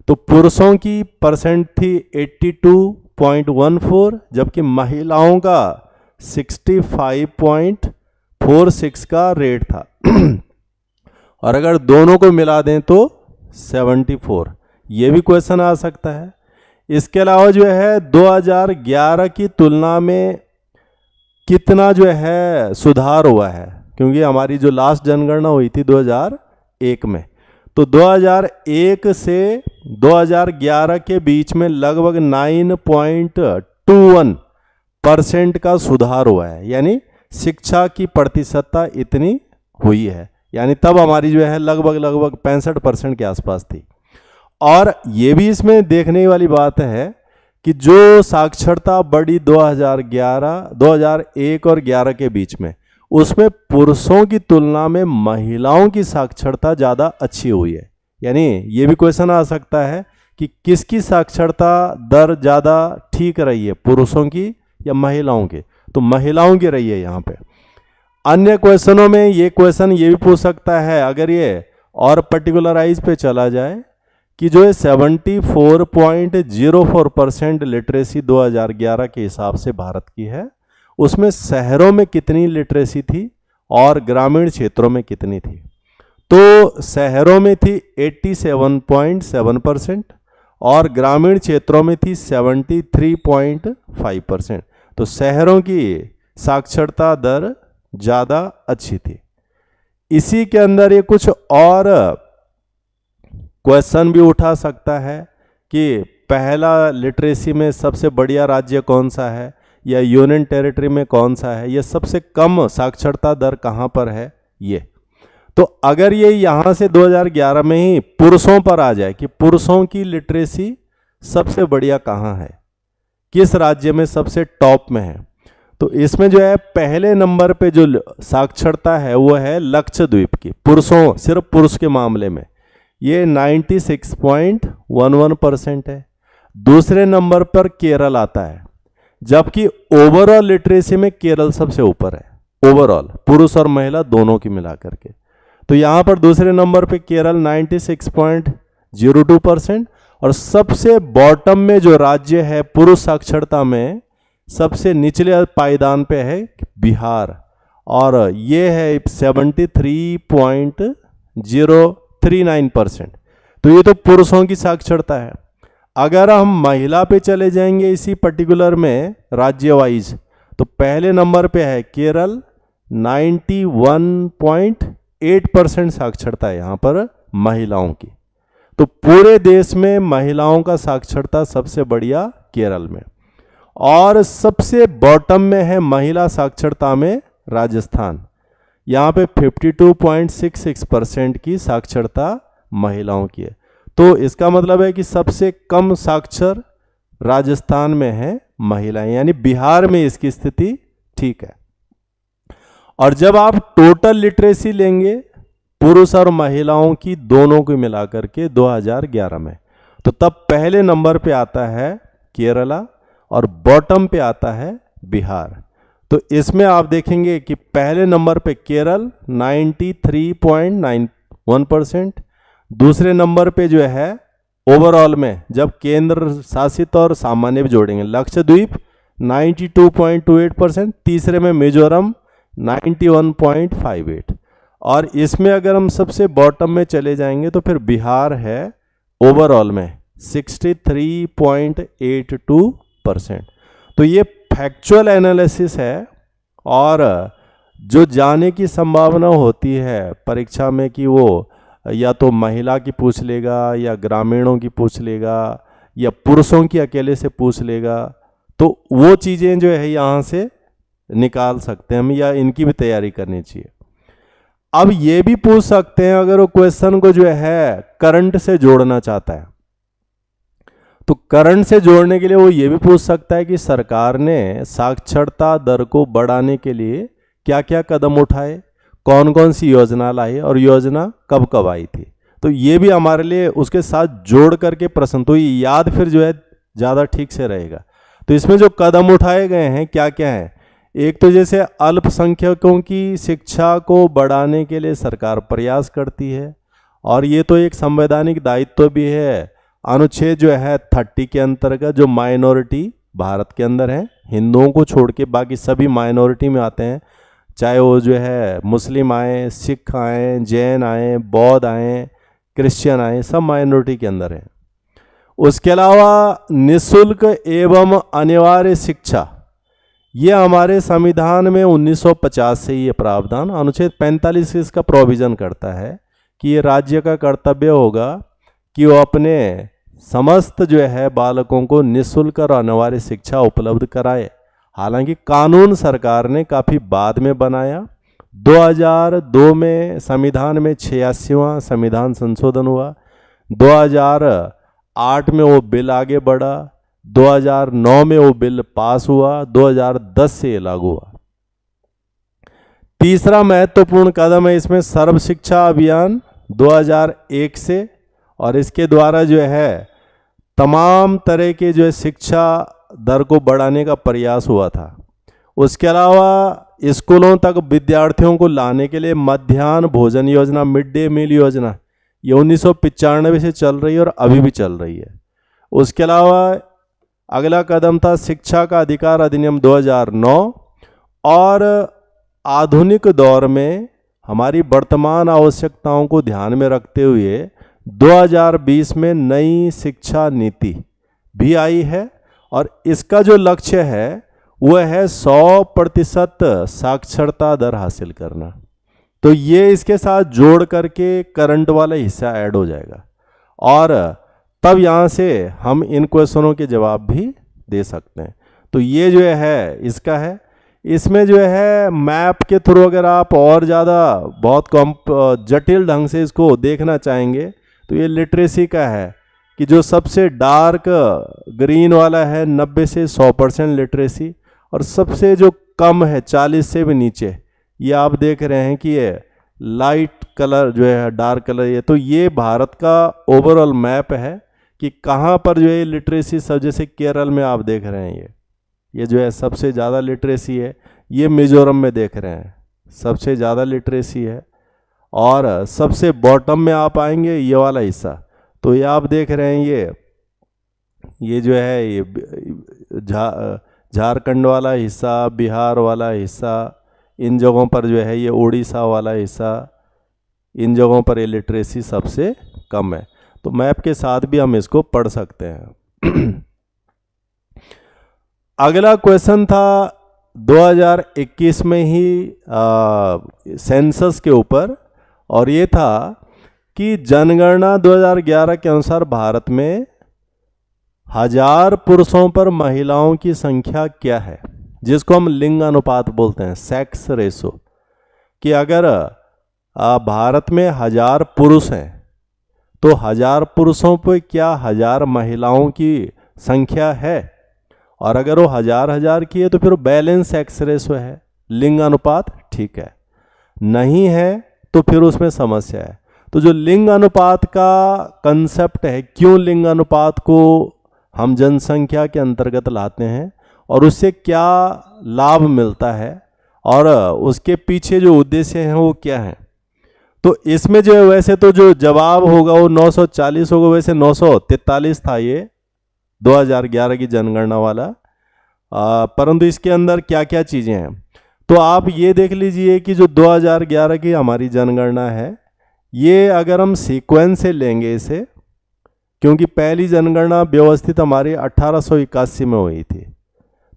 तो पुरुषों की परसेंट थी 82.14, जबकि महिलाओं का 65.46 का रेट था। और अगर दोनों को मिला दें तो 74, ये भी क्वेश्चन आ सकता है। इसके अलावा जो है 2011 की तुलना में कितना जो है सुधार हुआ है, क्योंकि हमारी जो लास्ट जनगणना हुई थी 2001 में, तो 2001 से 2011 के बीच में लगभग 9.21% का सुधार हुआ है, यानी शिक्षा की प्रतिशतता इतनी हुई है, यानी तब हमारी जो है लगभग 65% के आसपास थी। और ये भी इसमें देखने वाली बात है कि जो साक्षरता बढ़ी 2001 और 11 के बीच में, उसमें पुरुषों की तुलना में महिलाओं की साक्षरता ज़्यादा अच्छी हुई है। यानी ये भी क्वेश्चन आ सकता है कि किसकी साक्षरता दर ज़्यादा ठीक रही है, पुरुषों की या महिलाओं की, तो महिलाओं की रही है यहाँ पे। अन्य क्वेश्चनों में ये क्वेश्चन ये भी पूछ सकता है, अगर ये और पर्टिकुलराइज पे चला जाए कि जो है 74.04% लिटरेसी 2011 के हिसाब से भारत की है, उसमें शहरों में कितनी लिटरेसी थी और ग्रामीण क्षेत्रों में कितनी थी। तो शहरों में थी 87.7% और ग्रामीण क्षेत्रों में थी 73.5%। तो शहरों की साक्षरता दर ज़्यादा अच्छी थी। इसी के अंदर ये कुछ और क्वेश्चन भी उठा सकता है कि पहला लिटरेसी में सबसे बढ़िया राज्य कौन सा है, या यूनियन टेरिटरी में कौन सा है, या सबसे कम साक्षरता दर कहाँ पर है। ये तो अगर ये यहाँ से 2011 में ही पुरुषों पर आ जाए कि पुरुषों की लिटरेसी सबसे बढ़िया कहाँ है, किस राज्य में सबसे टॉप में है, तो इसमें जो है पहले नंबर पे जो साक्षरता है वो है लक्षद्वीप की, पुरुषों, सिर्फ पुरुष के मामले में ये 96.11% है। दूसरे नंबर पर केरल आता है, जबकि ओवरऑल लिटरेसी में केरल सबसे ऊपर है, ओवरऑल पुरुष और महिला दोनों की मिला करके। तो यहाँ पर दूसरे नंबर पे केरल 96.02% और सबसे बॉटम में जो राज्य है पुरुष साक्षरता में सबसे निचले पायदान पे है बिहार, और ये है 73.039%। तो ये तो पुरुषों की साक्षरता है। अगर हम महिला पे चले जाएंगे इसी पर्टिकुलर में राज्य वाइज, तो पहले नंबर पे है केरल, 91.8% साक्षरता है यहाँ पर महिलाओं की। तो पूरे देश में महिलाओं का साक्षरता सबसे बढ़िया केरल में, और सबसे बॉटम में है महिला साक्षरता में राजस्थान, यहाँ पे 52.66% की साक्षरता महिलाओं की है। तो इसका मतलब है कि सबसे कम साक्षर राजस्थान में है महिलाएं, यानी बिहार में इसकी स्थिति ठीक है। और जब आप टोटल लिटरेसी लेंगे पुरुष और महिलाओं की दोनों को मिलाकर के 2011 में, तो तब पहले नंबर पे आता है केरला और बॉटम पे आता है बिहार। तो इसमें आप देखेंगे कि पहले नंबर पे केरल 93.91%, दूसरे नंबर पे जो है ओवरऑल में जब केंद्र शासित और सामान्य भी जोड़ेंगे लक्षद्वीप 92.28%, तीसरे में मिजोरम 91.58, और इसमें अगर हम सबसे बॉटम में चले जाएंगे तो फिर बिहार है ओवरऑल में 63.82%। तो ये फैक्चुअल एनालिसिस है, और जो जाने की संभावना होती है परीक्षा में कि वो या तो महिला की पूछ लेगा या ग्रामीणों की पूछ लेगा या पुरुषों की अकेले से पूछ लेगा, तो वो चीज़ें जो है यहाँ से निकाल सकते हैं हम, या इनकी भी तैयारी करनी चाहिए। अब ये भी पूछ सकते हैं अगर वो क्वेश्चन को जो है करंट से जोड़ना चाहता है, तो करंट से जोड़ने के लिए वो ये भी पूछ सकता है कि सरकार ने साक्षरता दर को बढ़ाने के लिए क्या क्या कदम उठाए, कौन कौन सी योजना लाई और योजना कब कब आई थी। तो ये भी हमारे लिए उसके साथ जोड़ करके प्रश्न, तो ये याद फिर जो है ज़्यादा ठीक से रहेगा। तो इसमें जो कदम उठाए गए हैं क्या क्या हैं, एक तो जैसे अल्पसंख्यकों की शिक्षा को बढ़ाने के लिए सरकार प्रयास करती है, और ये तो एक संवैधानिक दायित्व भी है। अनुच्छेद जो है 30 के अंतर्गत जो माइनॉरिटी भारत के अंदर है, हिंदुओं को छोड़ के बाकी सभी माइनॉरिटी में आते हैं, चाहे वो जो है मुस्लिम आए, सिख आए, जैन आए, बौद्ध आए, क्रिश्चियन आए, सब माइनॉरिटी के अंदर हैं। उसके अलावा निःशुल्क एवं अनिवार्य शिक्षा, ये हमारे संविधान में 1950 से ये प्रावधान, अनुच्छेद 45 इसका प्रोविज़न करता है कि ये राज्य का कर्तव्य होगा कि वो अपने समस्त जो है बालकों को निःशुल्क और अनिवार्य शिक्षा उपलब्ध कराए। हालांकि कानून सरकार ने काफ़ी बाद में बनाया, 2002 में संविधान में 86वां संविधान संशोधन हुआ, 2008 में वो बिल आगे बढ़ा, 2009 में वो बिल पास हुआ, 2010 से ये लागू हुआ। तीसरा महत्वपूर्ण कदम है इसमें सर्व शिक्षा अभियान 2001 से, और इसके द्वारा जो है तमाम तरह के जो है शिक्षा दर को बढ़ाने का प्रयास हुआ था। उसके अलावा स्कूलों तक विद्यार्थियों को लाने के लिए मध्याह्न भोजन योजना, मिड डे मील योजना, ये 1995 से चल रही है और अभी भी चल रही है। उसके अलावा अगला कदम था शिक्षा का अधिकार अधिनियम 2009, और आधुनिक दौर में हमारी वर्तमान आवश्यकताओं को ध्यान में रखते हुए 2020 में नई शिक्षा नीति भी आई है, और इसका जो लक्ष्य है वह है 100% साक्षरता दर हासिल करना। तो ये इसके साथ जोड़ करके करंट वाला हिस्सा ऐड हो जाएगा, और तब यहाँ से हम इन क्वेश्चनों के जवाब भी दे सकते हैं। तो ये जो है इसका है। इसमें जो है मैप के थ्रू अगर आप और ज़्यादा बहुत जटिल ढंग से इसको देखना चाहेंगे तो ये लिटरेसी का है कि जो सबसे डार्क ग्रीन वाला है 90 से 100% लिटरेसी, और सबसे जो कम है 40 से भी नीचे, ये आप देख रहे हैं कि ये लाइट कलर जो है, डार्क कलर, ये तो ये भारत का ओवरऑल मैप है कि कहाँ पर जो है लिटरेसी सब, जैसे केरल में आप देख रहे हैं ये जो है सबसे ज़्यादा लिटरेसी है, ये मिजोरम में देख रहे हैं सबसे ज़्यादा लिटरेसी है, और सबसे बॉटम में आप आएंगे ये वाला हिस्सा, तो ये आप देख रहे हैं ये जो है ये झारखंड वाला हिस्सा, बिहार वाला हिस्सा, इन जगहों पर जो है ये उड़ीसा वाला हिस्सा, इन जगहों पर ये लिटरेसी सबसे कम है। तो मैप के साथ भी हम इसको पढ़ सकते हैं। अगला क्वेश्चन था 2021 में ही सेंसस के ऊपर, और ये था कि जनगणना 2011 के अनुसार भारत में 1000 पुरुषों पर महिलाओं की संख्या क्या है, जिसको हम लिंग अनुपात बोलते हैं, सेक्स रेशो, कि अगर भारत में 1000 पुरुष हैं तो 1000 पुरुषों पर क्या 1000 महिलाओं की संख्या है, और अगर वो 1000 की है तो फिर बैलेंस सेक्स रेशो है, लिंग अनुपात ठीक है, नहीं है तो फिर उसमें समस्या है। तो जो लिंग अनुपात का कंसेप्ट है, क्यों लिंग अनुपात को हम जनसंख्या के अंतर्गत लाते हैं और उससे क्या लाभ मिलता है और उसके पीछे जो उद्देश्य हैं वो क्या हैं, तो इसमें जो है वैसे तो जो जवाब होगा वो 940 होगा, वैसे 943 था ये 2011 की जनगणना वाला, परंतु इसके अंदर क्या क्या चीज़ें हैं तो आप ये देख लीजिए कि जो 2011 की हमारी जनगणना है, ये अगर हम सीक्वेंस से लेंगे इसे, क्योंकि पहली जनगणना व्यवस्थित हमारी 1881 में हुई थी,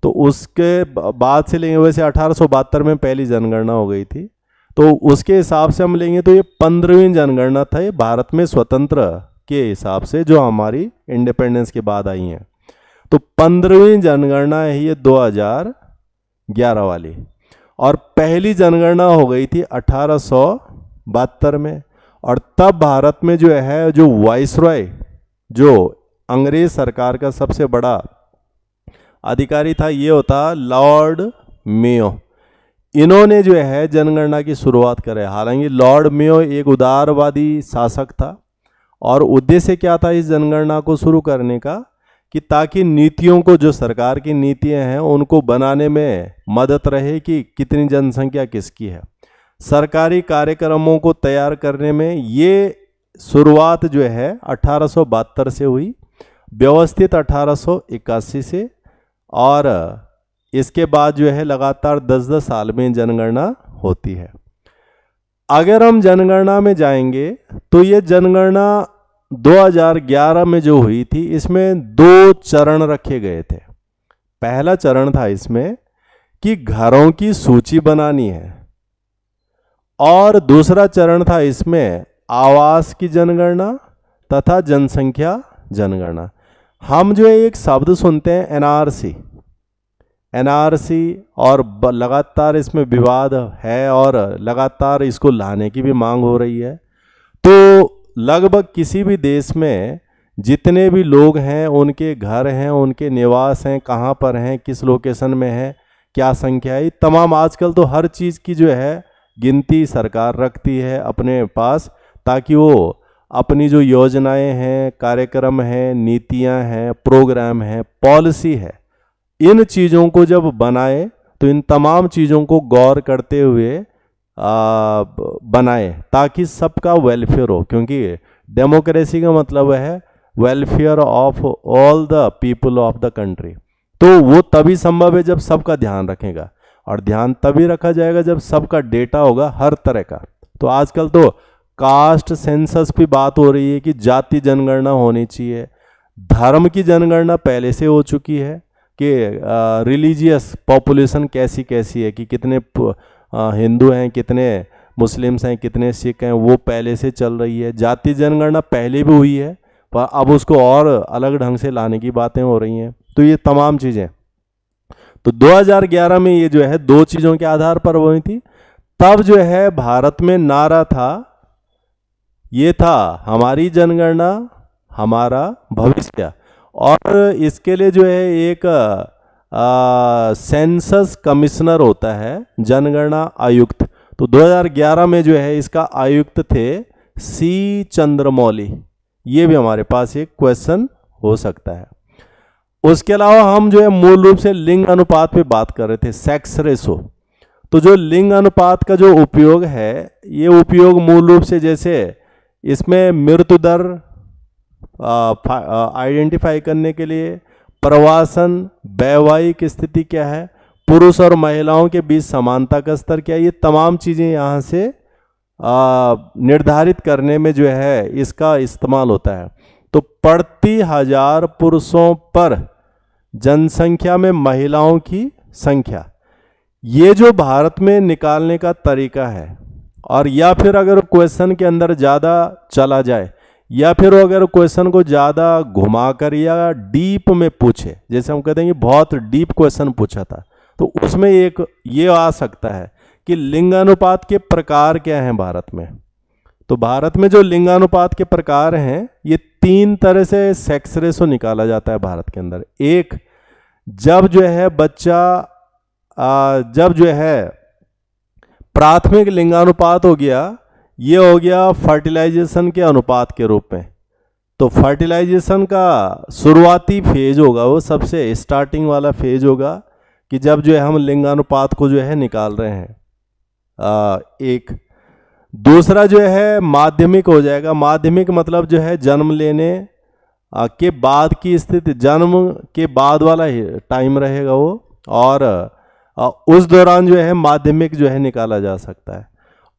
तो उसके बाद से लेंगे, वैसे 1872 में पहली जनगणना हो गई थी, तो उसके हिसाब से हम लेंगे तो ये 15वीं जनगणना था, ये भारत में स्वतंत्र के हिसाब से जो हमारी इंडिपेंडेंस के बाद आई हैं, तो 15वीं जनगणना है ये 2011 वाली, और पहली जनगणना हो गई थी 1872 में, और तब भारत में जो है जो वाइसरॉय, जो अंग्रेज सरकार का सबसे बड़ा अधिकारी था, ये होता लॉर्ड मेयो, इन्होंने जो है जनगणना की शुरुआत करे। हालांकि लॉर्ड मेयो एक उदारवादी शासक था, और उद्देश्य क्या था इस जनगणना को शुरू करने का, कि ताकि नीतियों को, जो सरकार की नीतियां हैं उनको बनाने में मदद रहे कि कितनी जनसंख्या किसकी है, सरकारी कार्यक्रमों को तैयार करने में। ये शुरुआत जो है 1872 से हुई, व्यवस्थित 1881 से, और इसके बाद जो है लगातार 10-10 साल में जनगणना होती है। अगर हम जनगणना में जाएंगे तो ये जनगणना 2011 में जो हुई थी, इसमें 2 चरण रखे गए थे। पहला चरण था इसमें कि घरों की सूची बनानी है, और दूसरा चरण था इसमें आवास की जनगणना तथा जनसंख्या जनगणना। हम जो है एक शब्द सुनते हैं एनआरसी, और लगातार इसमें विवाद है और लगातार इसको लाने की भी मांग हो रही है। तो लगभग किसी भी देश में जितने भी लोग हैं, उनके घर हैं, उनके निवास हैं, कहाँ पर हैं, किस लोकेशन में है, क्या संख्या है, तमाम आजकल तो हर चीज़ की जो है गिनती सरकार रखती है अपने पास, ताकि वो अपनी जो योजनाएं हैं, कार्यक्रम हैं, नीतियां हैं, प्रोग्राम हैं, पॉलिसी है, इन चीज़ों को जब बनाए तो इन तमाम चीज़ों को गौर करते हुए बनाए, ताकि सबका वेलफेयर हो, क्योंकि डेमोक्रेसी का मतलब है welfare of all the people of the country. तो वो तभी संभव है जब सबका ध्यान रखेगा, और ध्यान तभी रखा जाएगा जब सबका डेटा होगा हर तरह का। तो आजकल तो कास्ट सेंसस पे बात हो रही है कि जाति जनगणना होनी चाहिए, धर्म की जनगणना पहले से हो चुकी है कि रिलीजियस पॉपुलेशन कैसी कैसी है, कि कितने हिंदू हैं, कितने मुस्लिम्स हैं, कितने सिख हैं, वो पहले से चल रही है। जाति जनगणना पहले भी हुई है, पर अब उसको और अलग ढंग से लाने की बातें हो रही हैं। तो ये तमाम चीज़ें तो 2011 में ये जो है 2 चीज़ों के आधार पर हुई थी। तब जो है भारत में नारा था, ये था हमारी जनगणना हमारा भविष्य, और इसके लिए जो है एक सेंसस कमिश्नर होता है, जनगणना आयुक्त। तो 2011 में जो है इसका आयुक्त थे सी चंद्रमौली। ये भी हमारे पास एक क्वेश्चन हो सकता है। उसके अलावा हम जो है मूल रूप से लिंग अनुपात पे बात कर रहे थे, सेक्स रेशो। तो जो लिंग अनुपात का जो उपयोग है, ये उपयोग मूल रूप से जैसे इसमें मृत्यु दर आइडेंटिफाई करने के लिए, प्रवासन, वैवाहिक स्थिति क्या है, पुरुष और महिलाओं के बीच समानता का स्तर क्या है, ये तमाम चीज़ें यहाँ से निर्धारित करने में जो है इसका इस्तेमाल होता है। तो प्रति 1000 पुरुषों पर जनसंख्या में महिलाओं की संख्या, ये जो भारत में निकालने का तरीका है। और या फिर अगर क्वेश्चन के अंदर ज़्यादा चला जाए, या फिर अगर क्वेश्चन को ज़्यादा घुमाकर या डीप में पूछे, जैसे हम कहते हैं कि बहुत डीप क्वेश्चन पूछा था, तो उसमें एक ये आ सकता है कि लिंगानुपात के प्रकार क्या हैं भारत में। तो भारत में जो लिंगानुपात के प्रकार हैं, ये 3 तरह से सेक्स रेशो निकाला जाता है भारत के अंदर। एक, जब जो है बच्चा जब जो है प्राथमिक लिंगानुपात हो गया, ये हो गया फर्टिलाइजेशन के अनुपात के रूप में। तो फर्टिलाइजेशन का शुरुआती फेज होगा, वो सबसे स्टार्टिंग वाला फेज होगा कि जब जो है हम लिंगानुपात को जो है निकाल रहे हैं। एक दूसरा जो है माध्यमिक हो जाएगा। माध्यमिक मतलब जो है जन्म लेने के बाद की स्थिति, जन्म के बाद वाला टाइम रहेगा वो, और उस दौरान जो है माध्यमिक जो है निकाला जा सकता है।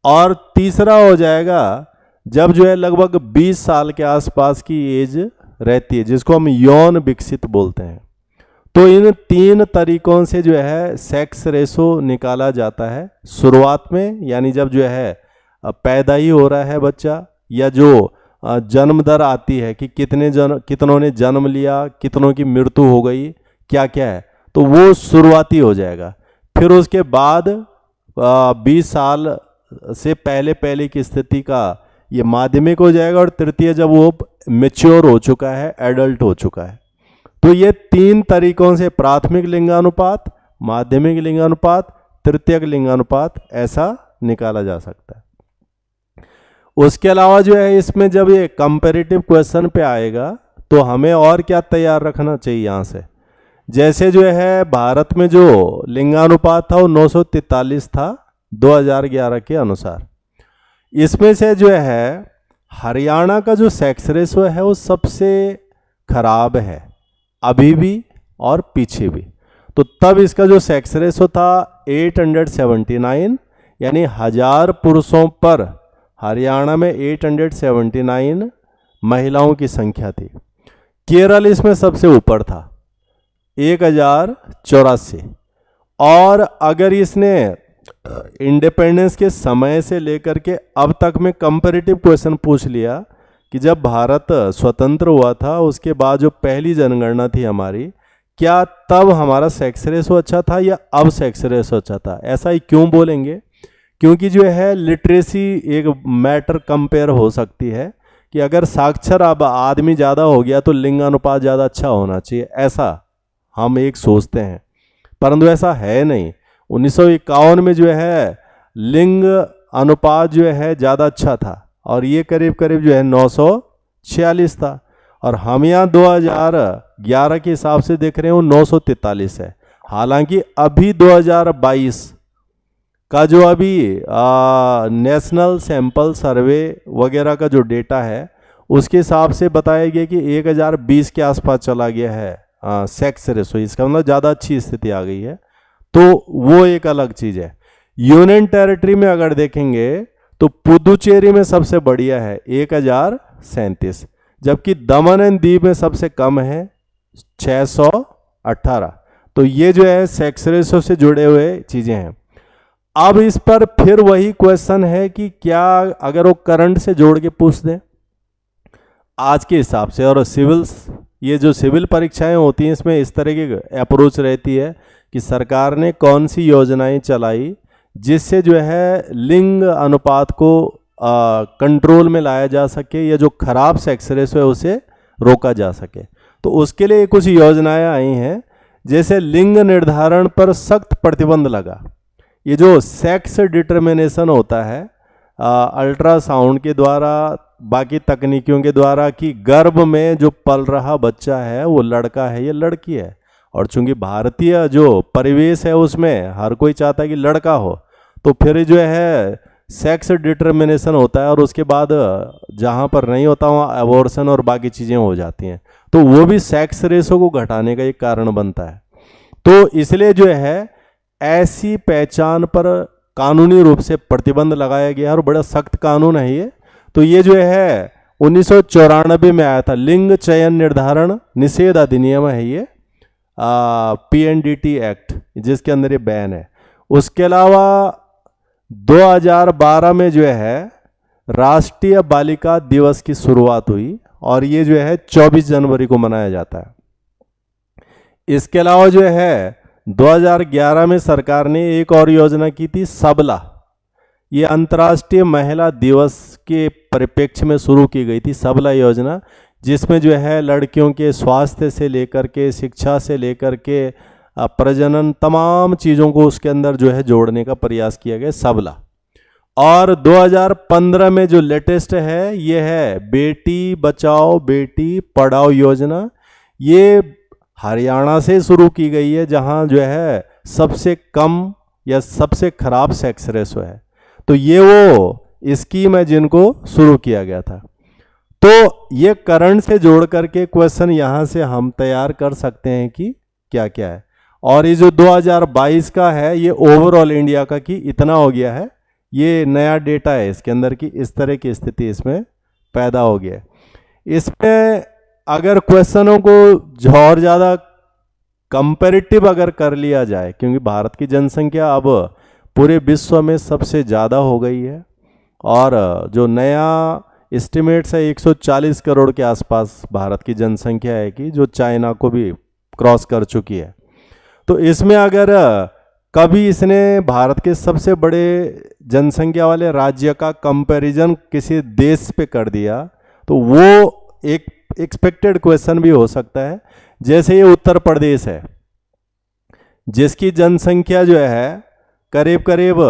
और तीसरा हो जाएगा जब जो है लगभग 20 साल के आसपास की एज रहती है, जिसको हम यौन विकसित बोलते हैं। तो इन 3 तरीकों से जो है सेक्स रेशो निकाला जाता है शुरुआत में, यानी जब जो है पैदा ही हो रहा है बच्चा, या जो जन्म दर आती है कि कितनों ने जन्म लिया, कितनों की मृत्यु हो गई, क्या क्या है, तो वो शुरुआती हो जाएगा। फिर उसके बाद 20 साल से पहले की स्थिति का ये माध्यमिक हो जाएगा, और तृतीय जब वो मैच्योर हो चुका है, एडल्ट हो चुका है। तो ये 3 तरीकों से प्राथमिक लिंगानुपात, माध्यमिक लिंगानुपात, तृतीयक लिंगानुपात ऐसा निकाला जा सकता है। उसके अलावा जो है इसमें जब ये कंपैरेटिव क्वेश्चन पे आएगा तो हमें और क्या तैयार रखना चाहिए यहाँ से। जैसे जो है भारत में जो लिंगानुपात था वो 943 था 2011 के अनुसार। इसमें से जो है हरियाणा का जो सेक्स रेशो है वो सबसे खराब है अभी भी और पीछे भी। तो तब इसका जो सेक्स रेशो था 879, यानी 1000 पुरुषों पर हरियाणा में 879 महिलाओं की संख्या थी। केरल इसमें सबसे ऊपर था 1084। और अगर इसने इंडिपेंडेंस के समय से लेकर के अब तक में कंपैरेटिव क्वेश्चन पूछ लिया कि जब भारत स्वतंत्र हुआ था उसके बाद जो पहली जनगणना थी हमारी, क्या तब हमारा सेक्स रेशो अच्छा था या अब सेक्स रेशो अच्छा था, ऐसा ही क्यों बोलेंगे? क्योंकि जो है लिटरेसी एक मैटर कंपेयर हो सकती है कि अगर साक्षर अब आदमी ज़्यादा हो गया तो लिंगानुपात ज़्यादा अच्छा होना चाहिए, ऐसा हम एक सोचते हैं, परंतु ऐसा है नहीं। 1951 में जो है लिंग अनुपात जो है ज़्यादा अच्छा था और ये करीब करीब जो है 946 था, और हम यहाँ 2011 के हिसाब से देख रहे हो 943 है। हालांकि अभी 2022 का जो अभी नेशनल सैंपल सर्वे वगैरह का जो डेटा है उसके हिसाब से बताया गया कि 1020 के आसपास चला गया है सेक्स रेशो। इसका मतलब ज़्यादा अच्छी स्थिति आ गई है, तो वो एक अलग चीज़ है। यूनियन टेरिटरी में अगर देखेंगे तो पुदुचेरी में सबसे बढ़िया है 1037, जबकि दमन एंड दीव में सबसे कम है 618। तो ये जो है सेक्स रेशो से जुड़े हुए चीज़ें हैं। अब इस पर फिर वही क्वेश्चन है कि क्या अगर वो करंट से जोड़ के पूछ दें आज के हिसाब से, और सिविल्स, ये जो सिविल परीक्षाएं होती हैं इसमें इस तरह की अप्रोच रहती है कि सरकार ने कौन सी योजनाएं चलाई जिससे जो है लिंग अनुपात को कंट्रोल में लाया जा सके, या जो खराब सेक्स रेशो है उसे रोका जा सके। तो उसके लिए कुछ योजनाएं आई हैं, जैसे लिंग निर्धारण पर सख्त प्रतिबंध लगा। ये जो सेक्स डिटर्मिनेशन होता है अल्ट्रासाउंड के द्वारा, बाकी तकनीकियों के द्वारा, कि गर्भ में जो पल रहा बच्चा है वो लड़का है या लड़की है, और चूंकि भारतीय जो परिवेश है उसमें हर कोई चाहता है कि लड़का हो, तो फिर जो है सेक्स डिटर्मिनेशन होता है और उसके बाद जहाँ पर नहीं होता वहाँ एबॉर्शन और बाकी चीज़ें हो जाती हैं, तो वो भी सेक्स रेशो को घटाने का एक कारण बनता है। तो इसलिए जो है ऐसी पहचान पर कानूनी रूप से प्रतिबंध लगाया गया और बड़ा सख्त कानून है ये। तो ये जो है 1994 में आया था, लिंग चयन निर्धारण निषेध अधिनियम है ये, PNDT एक्ट, जिसके अंदर ये बैन है। उसके अलावा 2012 में जो है राष्ट्रीय बालिका दिवस की शुरुआत हुई और ये जो है 24 जनवरी को मनाया जाता है। इसके अलावा जो है 2011 में सरकार ने एक और योजना की थी, सबला। ये अंतर्राष्ट्रीय महिला दिवस के परिप्रेक्ष्य में शुरू की गई थी सबला योजना, जिसमें जो है लड़कियों के स्वास्थ्य से लेकर के, शिक्षा से लेकर के, प्रजनन, तमाम चीज़ों को उसके अंदर जो है जोड़ने का प्रयास किया गया, सबला। और 2015 में जो लेटेस्ट है ये है बेटी बचाओ बेटी पढ़ाओ योजना। ये हरियाणा से शुरू की गई है, जहां जो है सबसे कम या सबसे खराब सेक्स रेशो है। तो ये वो स्कीम है जिनको शुरू किया गया था। तो ये करंट से जोड़ करके क्वेश्चन यहाँ से हम तैयार कर सकते हैं कि क्या क्या है। और ये जो 2022 का है ये ओवरऑल इंडिया का कि इतना हो गया है, ये नया डेटा है इसके अंदर की इस तरह की स्थिति इसमें पैदा हो गया है। इसमें अगर क्वेश्चनों को और ज़्यादा कंपैरेटिव अगर कर लिया जाए, क्योंकि भारत की जनसंख्या अब पूरे विश्व में सबसे ज़्यादा हो गई है और जो नया एस्टिमेट्स है 140 करोड़ के आसपास भारत की जनसंख्या है कि जो चाइना को भी क्रॉस कर चुकी है। तो इसमें अगर कभी इसने भारत के सबसे बड़े जनसंख्या वाले राज्य का कंपैरिजन किसी देश पे कर दिया तो वो एक एक्सपेक्टेड क्वेश्चन भी हो सकता है। जैसे ये उत्तर प्रदेश है जिसकी जनसंख्या जो है करीब करीब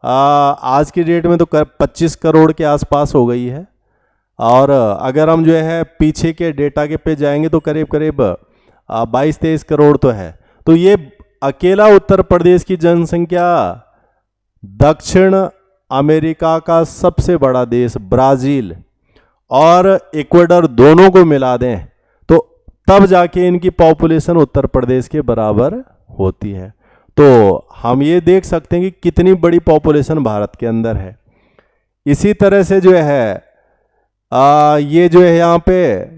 आज की डेट में तो 25 करोड़ के आसपास हो गई है, और अगर हम जो है पीछे के डेटा के पे जाएंगे तो करीब करीब 22-23 करोड़ तो है। तो ये अकेला उत्तर प्रदेश की जनसंख्या दक्षिण अमेरिका का सबसे बड़ा देश ब्राज़ील और इक्वाडोर दोनों को मिला दें तो तब जाके इनकी पॉपुलेशन उत्तर प्रदेश के बराबर होती है। तो हम ये देख सकते हैं कि कितनी बड़ी पॉपुलेशन भारत के अंदर है। इसी तरह से जो है ये जो है यहाँ पे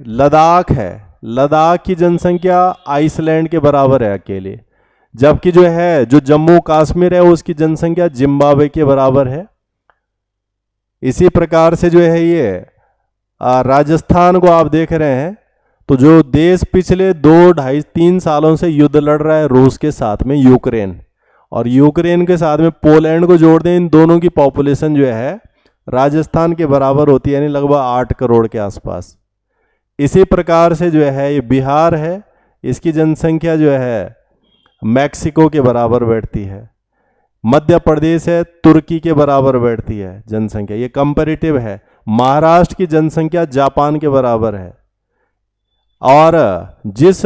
लद्दाख है, लद्दाख की जनसंख्या आइसलैंड के बराबर है अकेले, जबकि जो है जो जम्मू कश्मीर है उसकी जनसंख्या जिम्बाब्वे के बराबर है। इसी प्रकार से जो है ये राजस्थान को आप देख रहे हैं तो जो देश पिछले 2-2.5-3 सालों से युद्ध लड़ रहा है रूस के साथ में यूक्रेन, और यूक्रेन के साथ में पोलैंड को जोड़ दें, इन दोनों की पॉपुलेशन जो है राजस्थान के बराबर होती है, यानी लगभग 8 करोड़ के आसपास। इसी प्रकार से जो है ये बिहार है, इसकी जनसंख्या जो है मैक्सिको के बराबर बैठती है। मध्य प्रदेश है तुर्की के बराबर बैठती है जनसंख्या, ये कंपैरेटिव है। महाराष्ट्र की जनसंख्या जापान के बराबर है, और जिस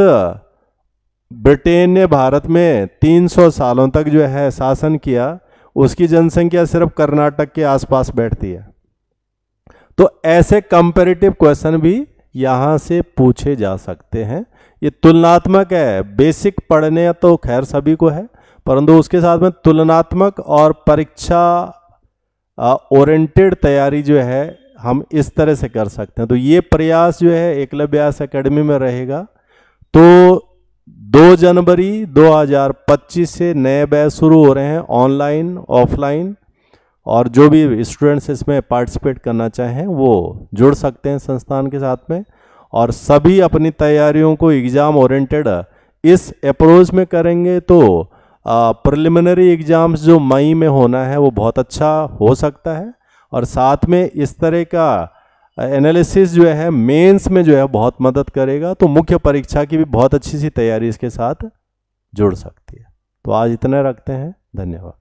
ब्रिटेन ने भारत में 300 सालों तक जो है शासन किया उसकी जनसंख्या सिर्फ कर्नाटक के आसपास बैठती है। तो ऐसे कंपैरेटिव क्वेश्चन भी यहाँ से पूछे जा सकते हैं। ये तुलनात्मक है, बेसिक पढ़ने तो खैर सभी को है, परंतु उसके साथ में तुलनात्मक और परीक्षा ओरिएंटेड तैयारी जो है हम इस तरह से कर सकते हैं। तो ये प्रयास जो है एकलव्य व्यास एकेडमी में रहेगा। तो 2 जनवरी 2025 से नए बैच शुरू हो रहे हैं, ऑनलाइन ऑफलाइन, और जो भी स्टूडेंट्स इसमें पार्टिसिपेट करना चाहें वो जुड़ सकते हैं संस्थान के साथ में। और सभी अपनी तैयारियों को एग्ज़ाम ओरिएंटेड इस अप्रोच में करेंगे तो प्रिलिमिनरी एग्ज़ाम्स जो मई में होना है वो बहुत अच्छा हो सकता है, और साथ में इस तरह का एनालिसिस जो है मेंस में जो है बहुत मदद करेगा। तो मुख्य परीक्षा की भी बहुत अच्छी सी तैयारी इसके साथ जुड़ सकती है। तो आज इतने रखते हैं, धन्यवाद।